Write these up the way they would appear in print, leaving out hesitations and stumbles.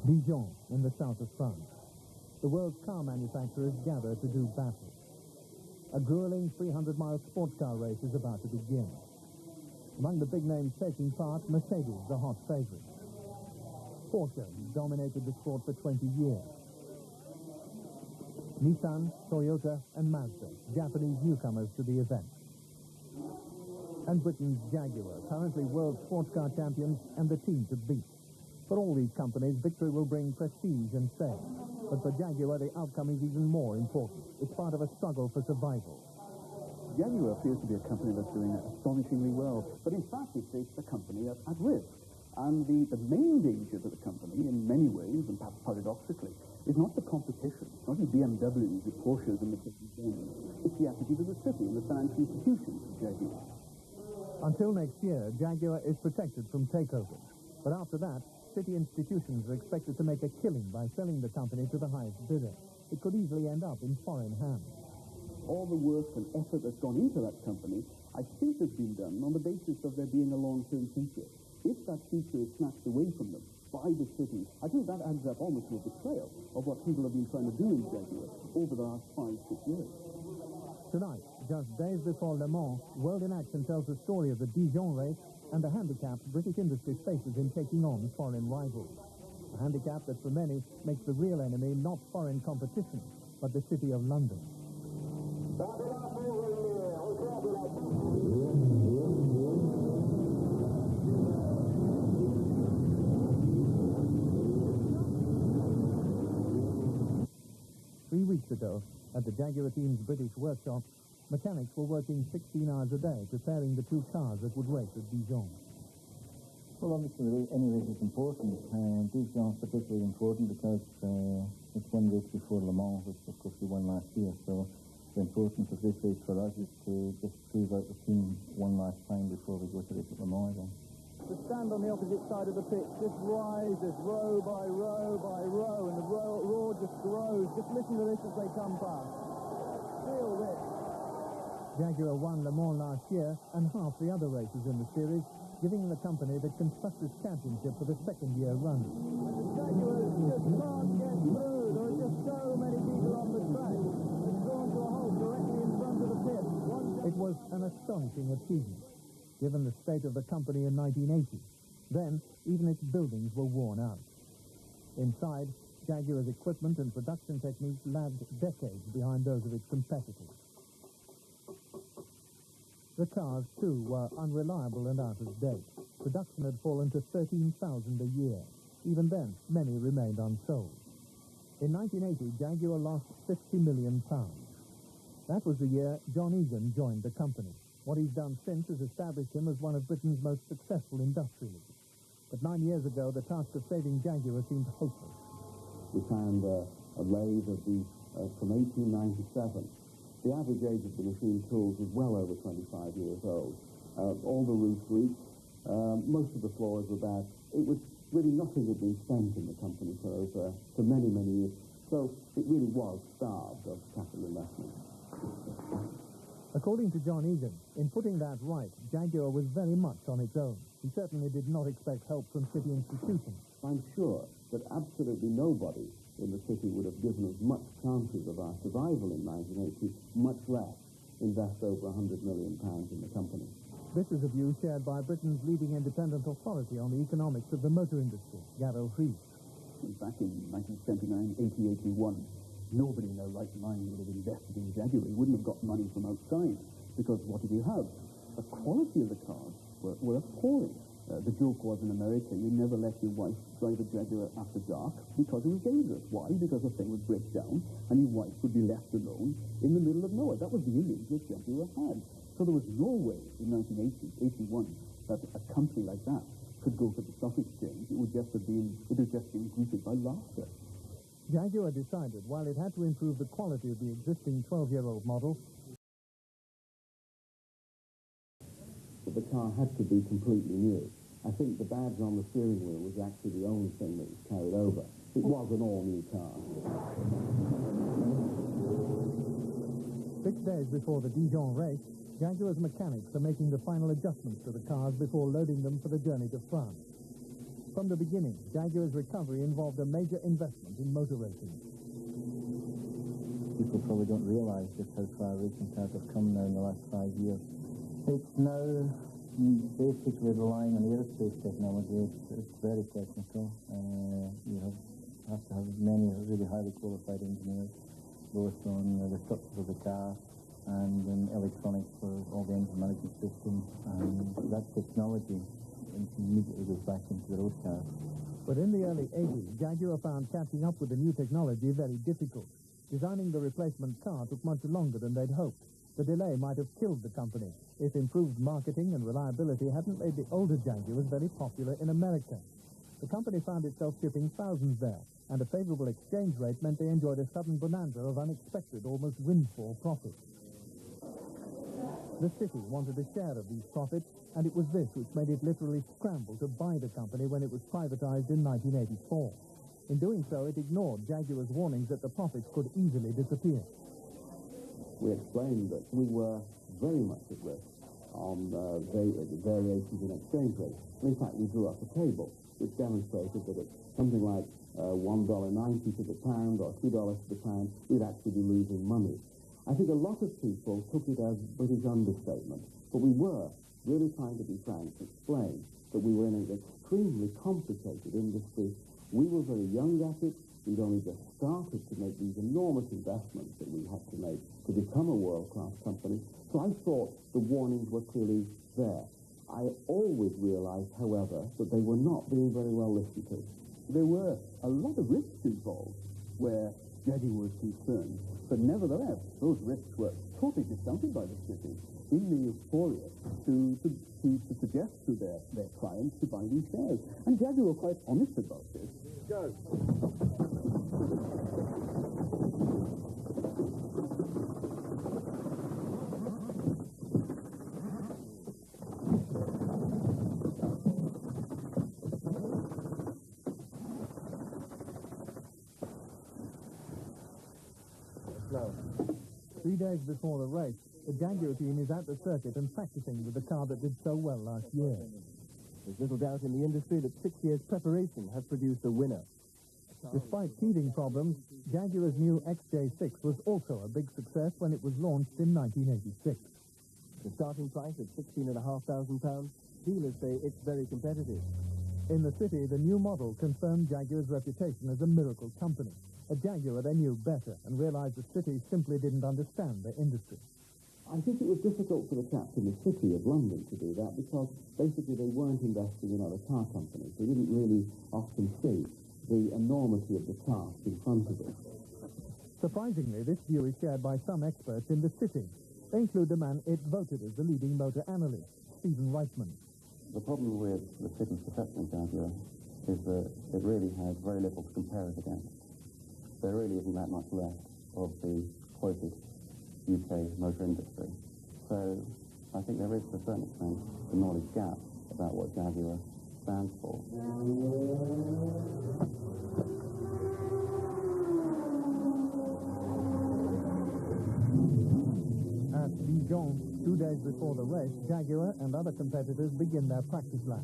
Dijon, in the south of France. The world's car manufacturers gather to do battle. A grueling 300-mile sports car race is about to begin. Among the big names taking part, Mercedes, the hot favorite. Porsche dominated the sport for 20 years. Nissan, Toyota, and Mazda, Japanese newcomers to the event. And Britain's Jaguar, currently world sports car champions and the team to beat. For all these companies, victory will bring prestige and fame. But for Jaguar, the outcome is even more important. It's part of a struggle for survival. Jaguar appears to be a company that's doing astonishingly well, but in fact it's a company at risk. And the main danger to the company, in many ways, and perhaps paradoxically, is not the competition, not the BMWs, the Porsches, and the Mercedes-Benz. It's the attitude of the city and the financial institutions of Jaguar. Until next year, Jaguar is protected from takeovers. But after that, city institutions are expected to make a killing by selling the company to the highest bidder. It could easily end up in foreign hands. All the work and effort that's gone into that company, I think, has been done on the basis of there being a long-term future. If that future is snatched away from them by the city, I think that adds up almost to a betrayal of what people have been trying to do in Jaguar over the last 5-6 years. Tonight, just days before Le Mans, World in Action tells the story of the Dijon race and the handicap British industry faces in taking on foreign rivals. A handicap that for many makes the real enemy not foreign competition, but the city of London. 3 weeks ago, at the Jaguar team's British workshop, mechanics were working 16 hours a day preparing the two cars that would race at Dijon. Well, obviously, any race is important. Dijon is particularly important because it's one race before Le Mans, which of course we won last year. So the importance of this race for us is to just prove out the team one last time before we go to race at Le Mans again. The stand on the opposite side of the pitch just rises row by row by row, and the roar just grows. Just listen to this as they come past. Feel this. Jaguar won Le Mans last year and half the other races in the series, giving the company the Constructors' Championship for the second year running. The Jaguars just can't get through. There are just so many people on the track. It's drawn to a halt directly in front of the pit. It was an astonishing achievement, given the state of the company in 1980. Then, even its buildings were worn out. Inside, Jaguar's equipment and production techniques lagged decades behind those of its competitors. The cars, too, were unreliable and out of date. Production had fallen to 13,000 a year. Even then, many remained unsold. In 1980, Jaguar lost £50 million. That was the year John Egan joined the company. What he's done since has established him as one of Britain's most successful industrialists. But 9 years ago, the task of saving Jaguar seemed hopeless. We found a lathe from 1897. The average age of the machine tools was well over 25 years old. All the roofs leaked. Most of the floors were bad. It was really nothing had been spent in the company for many, many years. So it really was starved of capital investment. According to John Egan, in putting that right, Jaguar was very much on its own. He certainly did not expect help from city institutions. I'm sure that absolutely nobody in the city would have given us much chances of our survival in 1980, much less invest over £100 million in the company. This is a view shared by Britain's leading independent authority on the economics of the motor industry, Garrow Rees. Back in 1979, 81, nobody in their right mind would have invested in Jaguar. He wouldn't have got money from outside, because what did you have? The quality of the cars were appalling. The joke was in America, you never let your wife drive a Jaguar after dark because it was dangerous. Why? Because the thing would break down and your wife would be left alone in the middle of nowhere. That was the image that Jaguar had. So there was no way in 1980, 81, that a company like that could go to the stock exchange. It would just have been greeted by laughter. Jaguar decided, while it had to improve the quality of the existing 12-year-old model, the car had to be completely new. I think the badge on the steering wheel was actually the only thing that was carried over. It was an all-new car. 6 days before the Dijon race, Jaguar's mechanics are making the final adjustments to the cars before loading them for the journey to France. From the beginning, Jaguar's recovery involved a major investment in motor racing. People probably don't realise just how far racing cars have come now in the last 5 years. It's now basically relying on aerospace technology. It's very technical. You have to have many really highly qualified engineers, both on the structure of the car and in electronics for all the engine management systems. And that technology immediately goes back into the road cars. But in the early 80s, Jaguar found catching up with the new technology very difficult. Designing the replacement car took much longer than they'd hoped. The delay might have killed the company if improved marketing and reliability hadn't made the older Jaguars very popular in America. The company found itself shipping thousands there, and a favorable exchange rate meant they enjoyed a sudden bonanza of unexpected, almost windfall profits. The city wanted a share of these profits, and it was this which made it literally scramble to buy the company when it was privatized in 1984. In doing so, it ignored Jaguar's warnings that the profits could easily disappear. We explained that we were very much at risk on the variations in exchange rates. And in fact, we drew up a table which demonstrated that at something like $1.90 to the pound or $2 to the pound, we'd actually be losing money. I think a lot of people took it as British understatement, but we were really trying to be frank, to explain that we were in an extremely complicated industry. We were very young at it. We'd only just started to make these enormous investments that we had to make to become a world-class company. So I thought the warnings were clearly there. I always realized, however, that they were not being very well listened to. There were a lot of risks involved where Jaguar was concerned, but nevertheless, those risks were totally discounted by the city in the euphoria to suggest to their clients to buy these shares. And Jaguar were quite honest about this. Go. 3 days before the race, the Jaguar team is at the circuit and practicing with the car that did so well last year. There's little doubt in the industry that 6 years' preparation has produced a winner. Despite teething problems, Jaguar's new XJ6 was also a big success when it was launched in 1986. The starting price of £16,500, dealers say it's very competitive. In the city, the new model confirmed Jaguar's reputation as a miracle company. A Jaguar they knew better and realized the city simply didn't understand the industry. I think it was difficult for the chaps in the city of London to do that because basically they weren't investing in other car companies. They didn't really often see the enormity of the task in front of them. Surprisingly, this view is shared by some experts in the city. They include the man it voted as the leading motor analyst, Stephen Reitman. The problem with the city's perception of Jaguar is that it really has very little to compare it against. There really isn't that much left of the quoted UK motor industry. So I think there is, to a certain extent, a knowledge gap about what Jaguar stands for. At Dijon, 2 days before the race, Jaguar and other competitors begin their practice lap.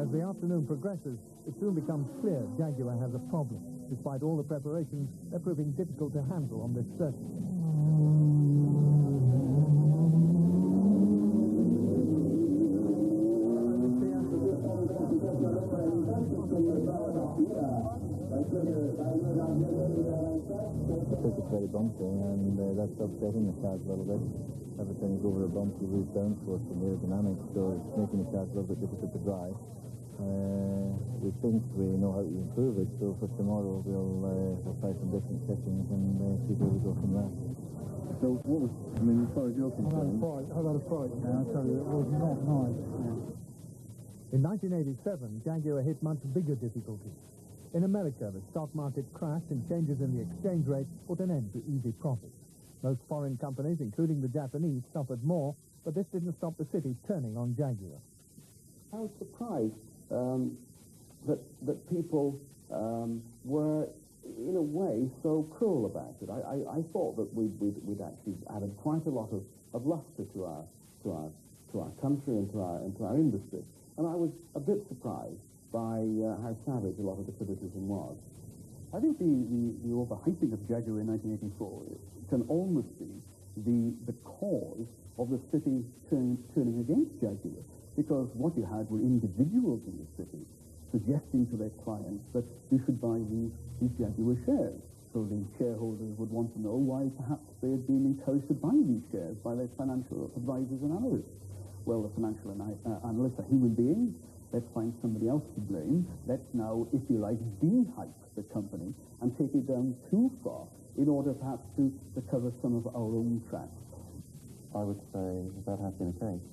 As the afternoon progresses, it soon becomes clear Jaguar has a problem. Despite all the preparations, they're proving difficult to handle on this circuit. The circuit's very bumpy, and that's upsetting the cars a little bit. Every time you go over a bump, you lose downforce from aerodynamics, so it's making the cars a little bit difficult to drive. We think we know how to improve it, so for tomorrow we'll try some different settings and see where we go from there. So what was, I mean, as far as you're concerned... How about a fright? I'll tell you, it was not nice. In 1987, Jaguar hit much bigger difficulties. In America, the stock market crashed and changes in the exchange rate put an end to easy profits. Most foreign companies, including the Japanese, suffered more, but this didn't stop the city turning on Jaguar. I was surprised that people were in a way, so cruel about it. I thought that we'd actually added quite a lot of luster to our country and to our industry, and I was a bit surprised by how savage a lot of the criticism was. I think the overhyping of Jaguar in 1984 can almost be the cause of the city turning against Jaguar, because what you had were individuals in the city suggesting to their clients that you should buy these Jaguar shares. So the shareholders would want to know why perhaps they had been encouraged to buy these shares by their financial advisors and analysts. Well, the financial analysts are human beings. Let's find somebody else to blame. Let's now, if you like, de-hype the company and take it down too far in order perhaps to recover some of our own tracks. I would say that has been the case.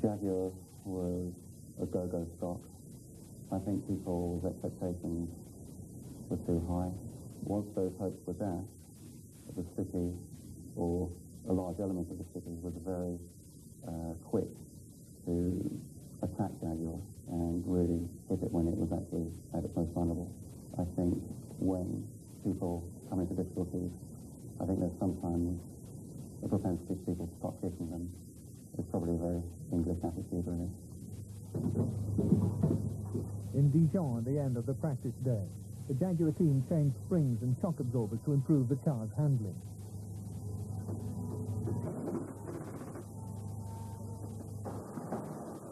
Jaguar was a go-go stock. I think people's expectations were too high. Once those hopes were dashed, the city, or a large element of the city, was very quick to attack Jaguar and really hit it when it was actually at its most vulnerable. I think when people come into difficulties, I think there's sometimes a propensity for people to stop kicking them. It's probably a very English attitude, really. In Dijon, at the end of the practice day, the Jaguar team changed springs and shock absorbers to improve the car's handling.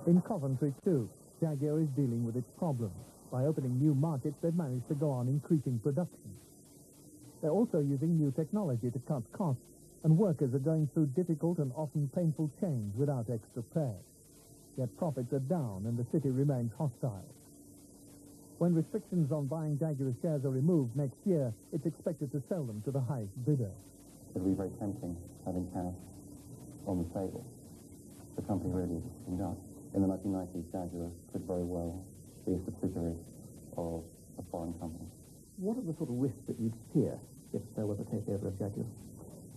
In Coventry, too, Jaguar is dealing with its problems. By opening new markets, they've managed to go on increasing production. They're also using new technology to cut costs, and workers are going through difficult and often painful change without extra pay. Yet profits are down and the city remains hostile. When restrictions on buying Jaguar shares are removed next year, it's expected to sell them to the highest bidder. It would be very tempting having cash on the table. The company really is cleaned up. In the 1990s, Jaguar could very well be a subsidiary of a foreign company. What are the sort of risks that you'd fear if there was a takeover of Jaguar?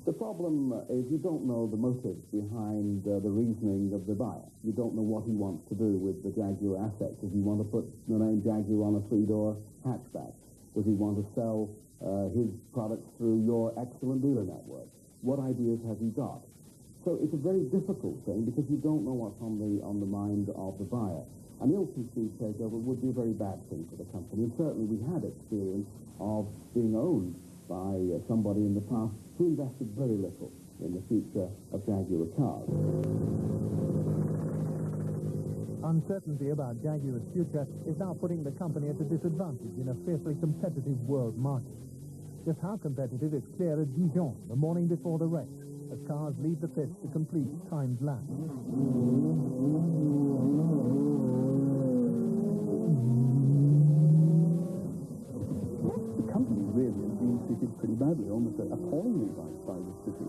The problem is you don't know the motives behind the reasoning of the buyer. You don't know what he wants to do with the Jaguar assets. Does he want to put the name Jaguar on a three-door hatchback? Does he want to sell his products through your excellent dealer network? What ideas has he got? So it's a very difficult thing because you don't know what's on the mind of the buyer. An ill-conceived takeover would be a very bad thing for the company. And certainly we had experience of being owned by somebody in the past who invested very little in the future of Jaguar cars. Uncertainty about Jaguar's future is now putting the company at a disadvantage in a fiercely competitive world market. Just how competitive is clear at Dijon the morning before the race, as cars leave the pits to complete timed laps. The company really is being treated pretty badly, almost appallingly by the city.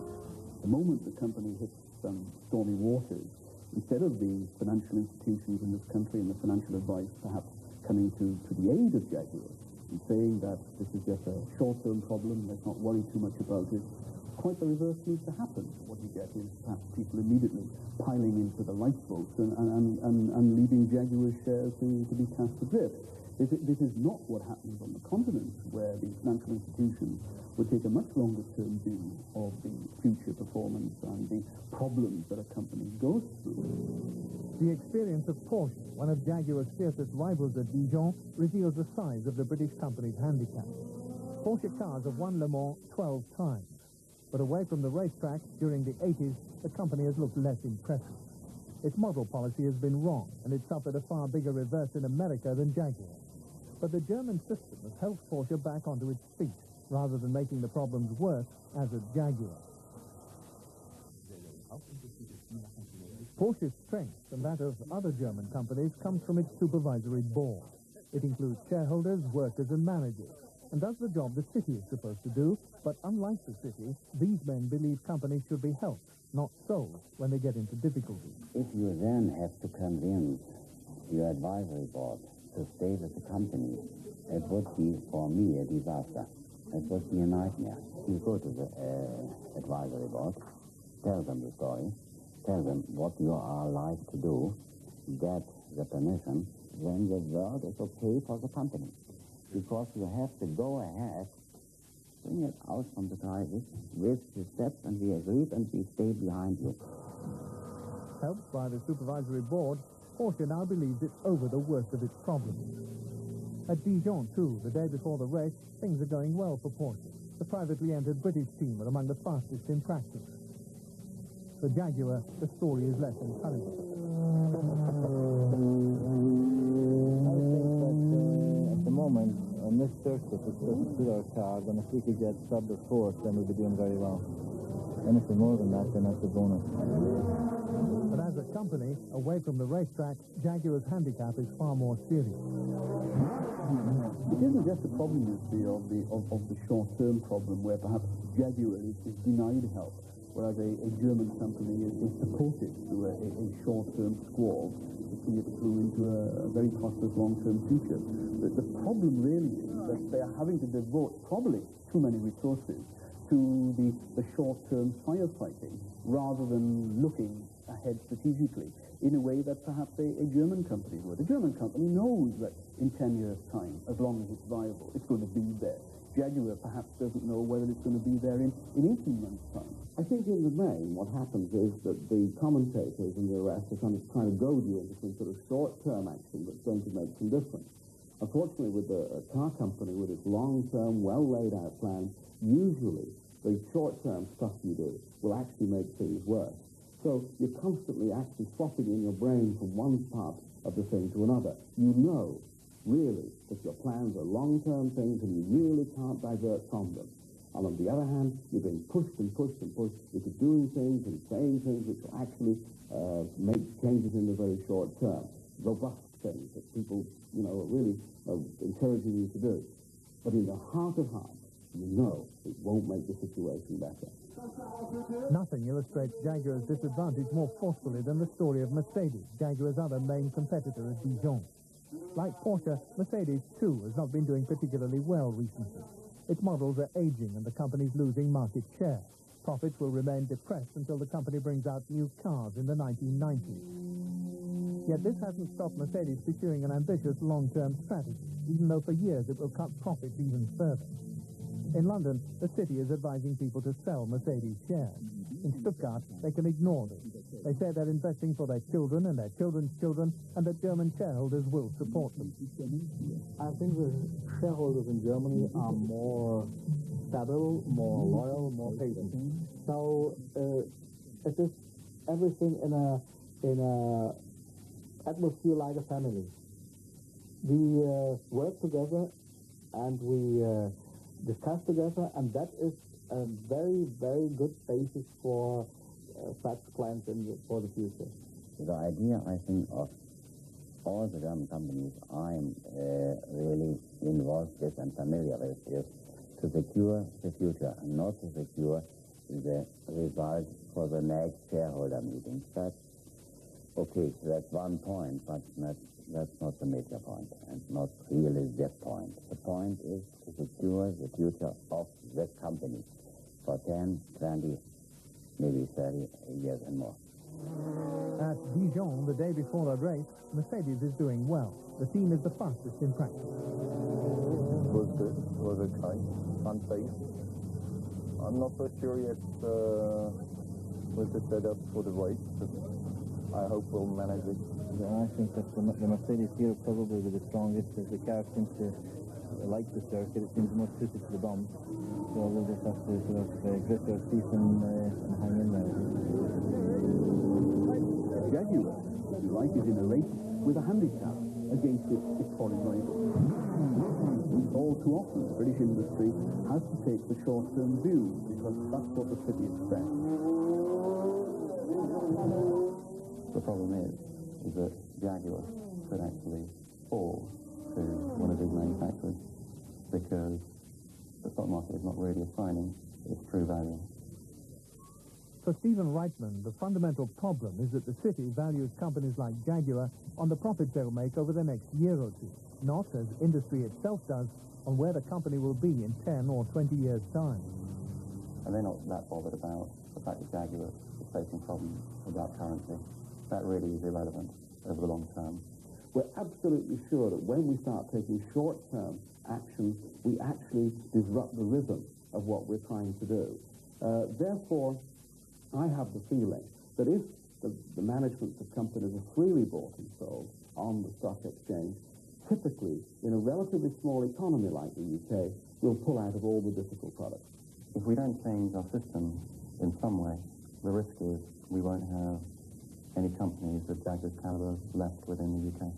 The moment the company hits some stormy waters, instead of the financial institutions in this country and the financial advice perhaps coming to the aid of Jaguar and saying that this is just a short-term problem, let's not worry too much about it, quite the reverse needs to happen. What you get is perhaps people immediately piling into the lifeboats and leaving Jaguar shares to be cast adrift. This is not what happens on the continent, where the financial institutions would take a much longer-term view of the future performance and the problems that a company goes through. The experience of Porsche, one of Jaguar's fiercest rivals at Dijon, reveals the size of the British company's handicap. Porsche cars have won Le Mans 12 times. But away from the racetrack during the 80s, the company has looked less impressive. Its model policy has been wrong, and it suffered a far bigger reverse in America than Jaguar. But the German system has helped Porsche back onto its feet, rather than making the problems worse, as at Jaguar. Porsche's strength and that of other German companies comes from its supervisory board. It includes shareholders, workers, and managers, and does the job the city is supposed to do. But unlike the city, these men believe companies should be helped, not sold, when they get into difficulties. If you then have to convince your advisory board to stay with the company, it would be, for me, a disaster. It would be a nightmare. You go to the advisory board, tell them the story, tell them what you are like to do, get the permission, then the word is okay for the company. because you have to go ahead, bring it out from the crisis with the steps, and we agreed, and we stay behind you. Helped by the supervisory board, Porsche now believes it's over the worst of its problems. At Dijon, too, the day before the race, things are going well for Porsche. The privately entered British team are among the fastest in practice. For Jaguar, the story is less encouraging. I think that at the moment, on this circuit, it doesn't suit our cars, and if we could get third or fourth, then we'd be doing very well. Anything more than that, then that's a bonus. But as a company, away from the racetrack, Jaguar's handicap is far more serious. It isn't just a problem, you see, of the short-term problem where perhaps Jaguar is denied help, whereas a German company is supported through a short-term squall to see it through into a very prosperous long-term future. But the problem really is that they are having to devote probably too many resources to the short-term firefighting rather than looking ahead strategically in a way that perhaps a German company would. A German company knows that in 10 years' time, as long as it's viable, it's going to be there. Jaguar perhaps doesn't know whether it's going to be there in 18 months' time. I think in the main what happens is that the commentators and the rest are kind of trying to goad you into some sort of short-term action that's going to make some difference. Unfortunately, with the car company, with its long-term, well-laid-out plan, usually the short-term stuff you do will actually make things worse. So you're constantly actually swapping in your brain from one part of the thing to another. You know, really, that your plans are long-term things and you really can't divert from them. And on the other hand, you're being pushed and pushed and pushed into doing things and saying things which will actually make changes in the very short term. Robust things that people, are really encouraging you to do. But in the heart of hearts, you know it won't make the situation better. Nothing illustrates Jaguar's disadvantage more forcefully than the story of Mercedes, Jaguar's other main competitor at Dijon. Like Porsche, Mercedes, too, has not been doing particularly well recently. Its models are aging and the company's losing market share. Profits will remain depressed until the company brings out new cars in the 1990s. Yet this hasn't stopped Mercedes pursuing an ambitious long-term strategy, even though for years it will cut profits even further. In London, the city is advising people to sell Mercedes shares. In Stuttgart, they can ignore this. They say they're investing for their children and their children's children, and that German shareholders will support them. I think the shareholders in Germany are more stable, more loyal, more patient. So it is everything in a atmosphere like a family. We work together and we discuss together, and that is a very, very good basis for such plans for the future. The idea, I think, of all the German companies I'm really involved with and familiar with is to secure the future and not to secure the result for the next shareholder meetings. That's okay, that's one point, but that's not the major point, and not really the point. The point is to secure the future of the company for 10, 20, maybe 30 years and more. At Dijon, the day before the race, Mercedes is doing well. The team is the fastest in practice. It was good. It was okay. Fun pace. I'm not so sure yet with the setup for the race, but I hope we'll manage it. Yeah, I think that the Mercedes here probably be the strongest, as the car seems to like the circuit. It seems more suited to the bumps. So we'll just have to sort of grit our teeth and hang in there. Jaguar, if you like, is in a race with a handicap against its foreign rivals. All too often, the British industry has to take the short-term view because that's what the city expects. The problem is that Jaguar could actually fall to one of these manufacturers because the stock market is not really assigning its true value. For Stephen Reitman, the fundamental problem is that the city values companies like Jaguar on the profits they'll make over the next year or two, not, as industry itself does, on where the company will be in 10 or 20 years' time. And they're not that bothered about the fact that Jaguar is facing problems about currency. That really is irrelevant over the long term. We're absolutely sure that when we start taking short-term actions, we actually disrupt the rhythm of what we're trying to do. Therefore, I have the feeling that if the managements of companies are freely bought and sold on the stock exchange, typically, in a relatively small economy like the UK, we'll pull out of all the difficult products. If we don't change our system in some way, the risk is we won't have any companies of Jaguar's caliber left within the UK.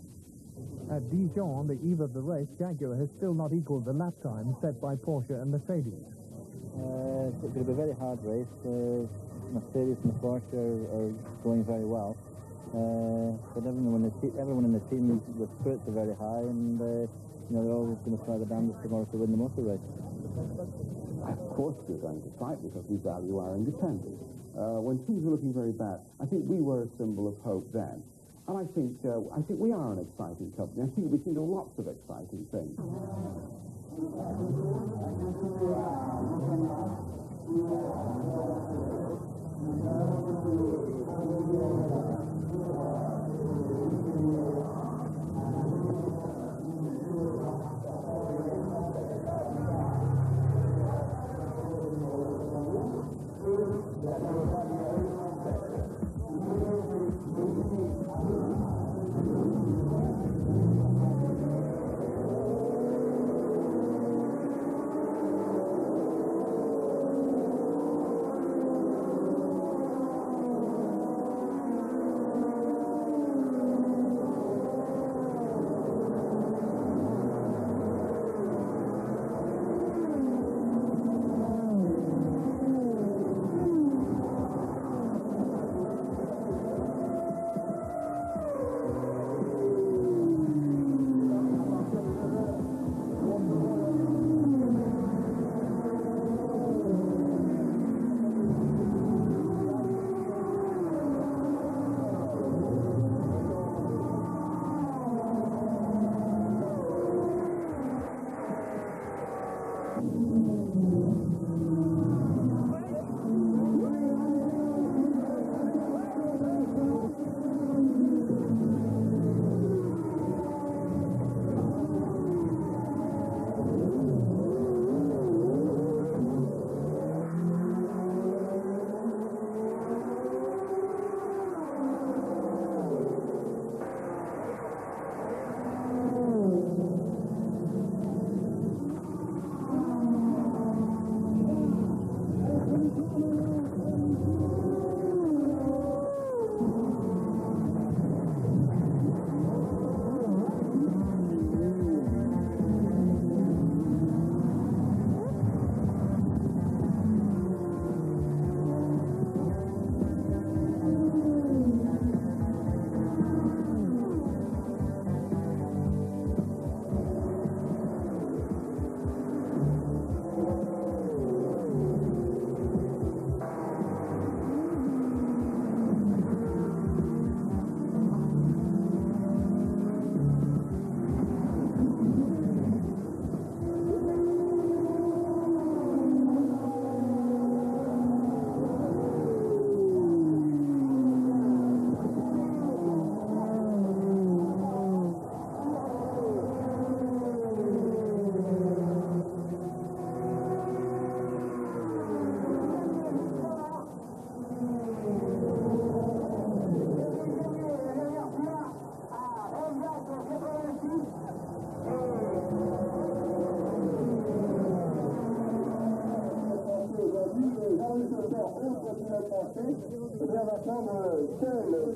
At Dijon, the eve of the race, Jaguar has still not equalled the lap time set by Porsche and Mercedes. It's going to be a very hard race. Mercedes and Porsche are going very well. But everyone in the team, the spirits are very high, and they're all going to try the damnedest tomorrow to win the motor race. Of course we're going to fight because we value our independence. When things were looking very bad, I think we were a symbol of hope then. And I think we are an exciting company. I think we can do lots of exciting things.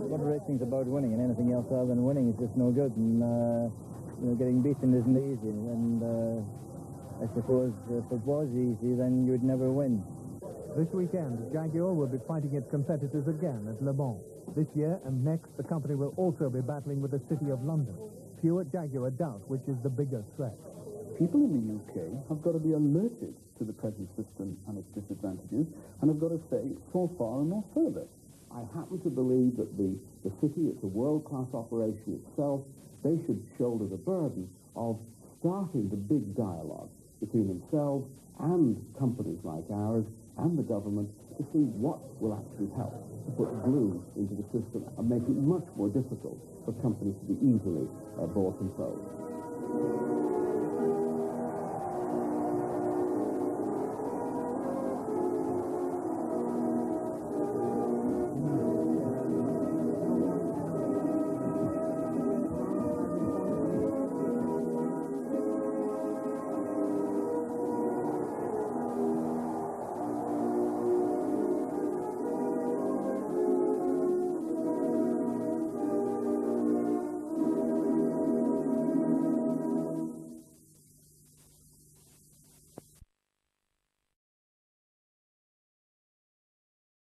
Motor racing's about winning, and anything else other than winning is just no good. And getting beaten isn't easy. And I suppose if it was easy, then you'd never win. This weekend, Jaguar will be fighting its competitors again at Le Mans. This year and next, the company will also be battling with the City of London. Few at Jaguar doubt which is the bigger threat. People in the UK have got to be alerted to the present system and its disadvantages, and have got to say so far and no further. I happen to believe that the city, it's a world-class operation itself, they should shoulder the burden of starting the big dialogue between themselves and companies like ours and the government to see what will actually help to put glue into the system and make it much more difficult for companies to be easily bought and sold.